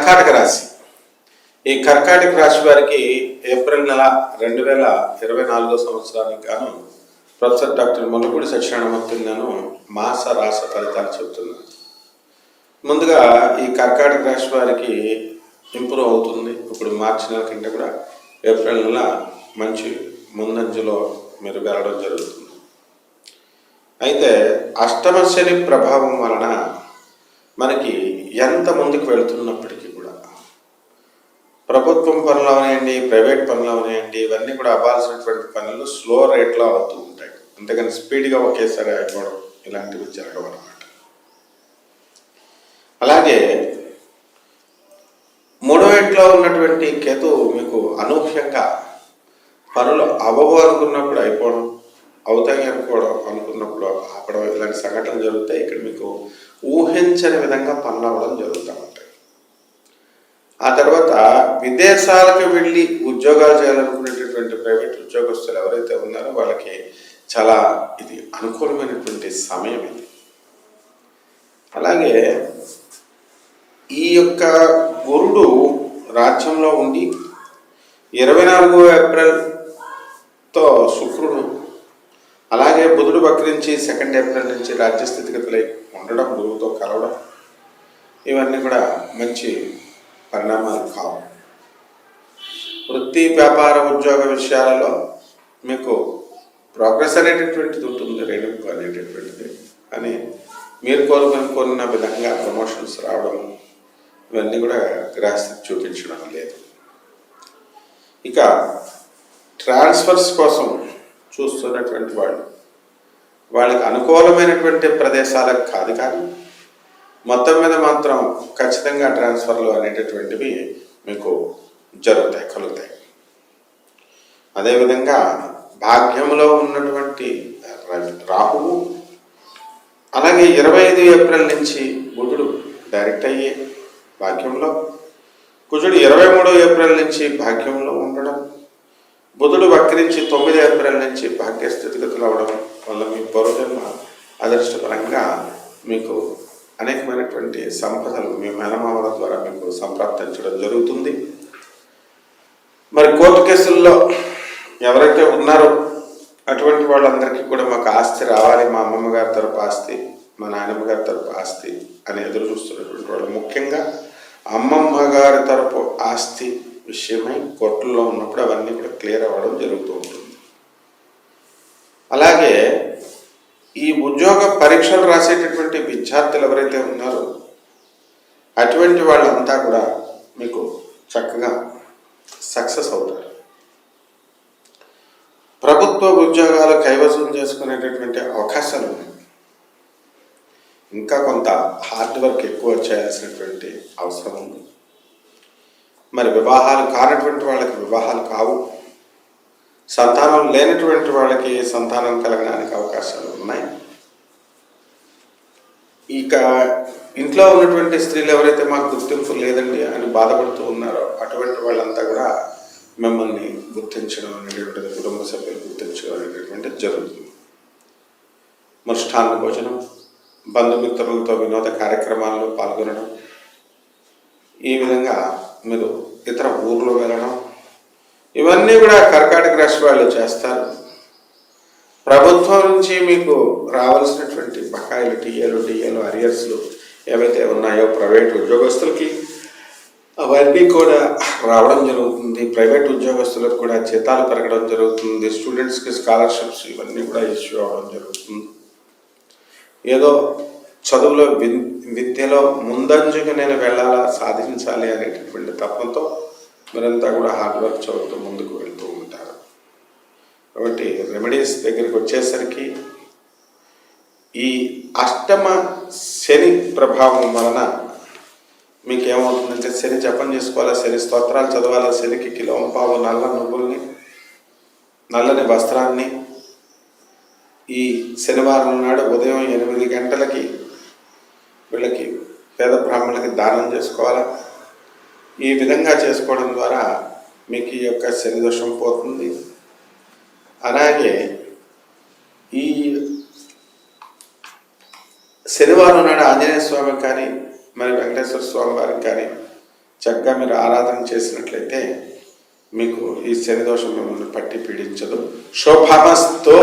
కర్కాటక రాశి. ఈ కర్కాటక రాశి వారికి ఏప్రిల్ నెల 2024 సంవత్సరానికి గాను ప్రొఫెసర్ డాక్టర్ ముల్లపూడి సత్యనారాయణమూర్తి గాను మాస రాశి ఫలితాలు చెబుతున్నాను. ముందుగా ఈ కర్కాటక రాశి వారికి ఇంప్రూవ్ అవుతుంది. ఇప్పుడు మార్చి నెల కంటే కూడా ఏప్రిల్ నెల మంచి ముందంజలో మీరు వెళ్ళడం జరుగుతుంది. అయితే అష్టమ శని ప్రభావం వలన మనకి ఎంత ముందుకు వెళుతున్నప్పటికీ కూడా ప్రభుత్వం పనులు అవనేయండి, ప్రైవేట్ పనులు అవనేయండి, ఇవన్నీ కూడా అవ్వాల్సినటువంటి పనులు స్లో రేట్లో అవుతూ ఉంటాయి. అంతేగాని స్పీడ్గా ఒకేసారి అయిపోవడం ఇలాంటివి జరగవు అన్నమాట. అలాగే మూడో ఇంట్లో ఉన్నటువంటి కేతు మీకు అనూహ్యంగా పనులు అవ్వవు అనుకున్నప్పుడు అయిపోవడం, అవుతాయి అనుకున్నప్పుడు ఆపడం, ఇలాంటి సంఘటనలు జరుగుతాయి. ఇక్కడ మీకు ఊహించని విధంగా పనులు అవ్వడం జరుగుతూ ఉంటాయి. ఆ తర్వాత విదేశాలకు వెళ్ళి ఉద్యోగాలు చేయాలనుకునేటటువంటి ప్రైవేట్ ఉద్యోగస్తులు ఎవరైతే ఉన్నారో వాళ్ళకి చాలా ఇది అనుకూలమైనటువంటి సమయం ఇది. అలాగే ఈ యొక్క గురుడు రాజ్యంలో ఉండి 24 ఏప్రిల్తో శుక్రుడు, అలాగే బుధుడు వక్రించి 2 ఏప్రిల్ నుంచి రాజ్యస్థితిగతులై ఉండడం, గురువుతో కలవడం, ఇవన్నీ కూడా మంచి పరిణామాలు కావు. వృత్తి, వ్యాపార, ఉద్యోగ విషయాలలో మీకు ప్రోగ్రెస్ అనేటటువంటిది ఉంటుంది, రేణుకు అనేటటువంటిది అని మీరు కోరుకున్న విధంగా ప్రమోషన్స్ రావడం, ఇవన్నీ కూడా గ్రహస్థితి చూపించడం లేదు. ఇక ట్రాన్స్ఫర్స్ కోసం చూస్తున్నటువంటి వాళ్ళకి అనుకూలమైనటువంటి ప్రదేశాలకు కాదు, కానీ మొత్తం మీద మాత్రం ఖచ్చితంగా ట్రాన్స్ఫర్లు అనేటటువంటివి మీకు కలుగుతాయి. అదేవిధంగా భాగ్యంలో ఉన్నటువంటి రాహువు, అలాగే 25 ఏప్రిల్ నుంచి బుధుడు డైరెక్ట్ అయ్యే భాగ్యంలో, కుజుడు 23 ఏప్రిల్ నుంచి భాగ్యంలో ఉండడం, బుధుడు వక్రించి 9 ఏప్రిల్ నుంచి భాగ్య స్థితిగతులు అవడం వల్ల మీ పూర్వజన్మ అదృష్టపరంగా మీకు అనేకమైనటువంటి సంపదలు మీ మేనమామల ద్వారా మీకు సంప్రాప్తించడం జరుగుతుంది. మరి కోర్టు కేసుల్లో ఎవరైతే ఉన్నారో అటువంటి వాళ్ళందరికీ కూడా మాకు ఆస్తి రావాలి, మా అమ్మమ్మ గారి తరపు ఆస్తి, మా నాయనమ్మ గారి తరపు ఆస్తి అని ఎదురు చూస్తున్నటువంటి వాళ్ళు, ముఖ్యంగా అమ్మమ్మ గారి తరపు ఆస్తి విషయమై కోర్టుల్లో ఉన్నప్పుడు అవన్నీ కూడా క్లియర్ అవ్వడం జరుగుతూ ఉంటుంది. అలాగే ఈ ఉద్యోగ పరీక్షలు రాసేటటువంటి విద్యార్థులు ఎవరైతే ఉన్నారో అటువంటి వాళ్ళంతా కూడా మీకు చక్కగా సక్సెస్ అవుతారు. ప్రభుత్వ ఉద్యోగాలు కైవసం చేసుకునేటటువంటి అవకాశాలు ఉన్నాయి. ఇంకా కొంత హార్డ్ వర్క్ ఎక్కువ చేయాల్సినటువంటి అవసరం ఉంది. మరి వివాహాలు కానటువంటి వాళ్ళకి వివాహాలు కావు, సంతానం లేనటువంటి వాళ్ళకి సంతానం కలగడానికి అవకాశాలు ఉన్నాయి. ఇక ఇంట్లో ఉన్నటువంటి స్త్రీలు ఎవరైతే మాకు గుర్తింపు లేదండి అని బాధపడుతూ ఉన్నారో అటువంటి వాళ్ళంతా కూడా మిమ్మల్ని గుర్తించడం అనేటువంటిది, కుటుంబ సభ్యులు గుర్తించడం అనేటువంటిది జరుగుతుంది. మృష్టాన్న భోజనం, బంధుమిత్రులతో వినోద కార్యక్రమాల్లో పాల్గొనడం, ఈ విధంగా మీరు ఇతర ఊర్లో వెళ్ళడం, ఇవన్నీ కూడా కర్కాటక రాశి వాళ్ళు చేస్తారు. ప్రభుత్వం నుంచి మీకు రావాల్సినటువంటి బకాయిలు, టీఏలు, అరియర్స్లు ఏవైతే ఉన్నాయో ప్రైవేట్ ఉద్యోగస్తులకి అవన్నీ కూడా రావడం జరుగుతుంది. ప్రైవేట్ ఉద్యోగస్తులకు కూడా జీతాలు పెరగడం జరుగుతుంది. స్టూడెంట్స్కి స్కాలర్షిప్స్ ఇవన్నీ కూడా ఇష్యూ అవ్వడం జరుగుతుంది. ఏదో చదువులో విద్యలో ముందంజుగా నేను వెళ్ళాలా, సాధించాలి అనేటటువంటి తత్వంతో మీరంతా కూడా హార్డ్ వర్క్ చదువుతూ ముందుకు వెళ్తూ ఉంటారు. కాబట్టి రెమెడీస్ దగ్గరికి వచ్చేసరికి ఈ అష్టమ శని ప్రభావం వలన మీకు ఏమవుతుందంటే, శని జపం చేసుకోవాలా, శని స్తోత్రాలు చదవాలా, శనికి కిలోంపావు నల్ల నువ్వుల్ని, నల్లని వస్త్రాన్ని ఈ శనివారం నాడు ఉదయం 8 గంటలకి వీళ్ళకి పేద బ్రాహ్మణులకి దానం చేసుకోవాలా. ఈ విధంగా చేసుకోవడం ద్వారా మీకు ఈ యొక్క శని దోషం పోతుంది. అలాగే ఈ శనివారం నాడు ఆంజనేయ స్వామికి కానీ మరి వెంకటేశ్వర స్వామి వారికి కానీ చక్కగా మీరు ఆరాధన చేసినట్లయితే మీకు ఈ శని దోషం మిమ్మల్ని పట్టి పీడించదు. శుభమస్తు.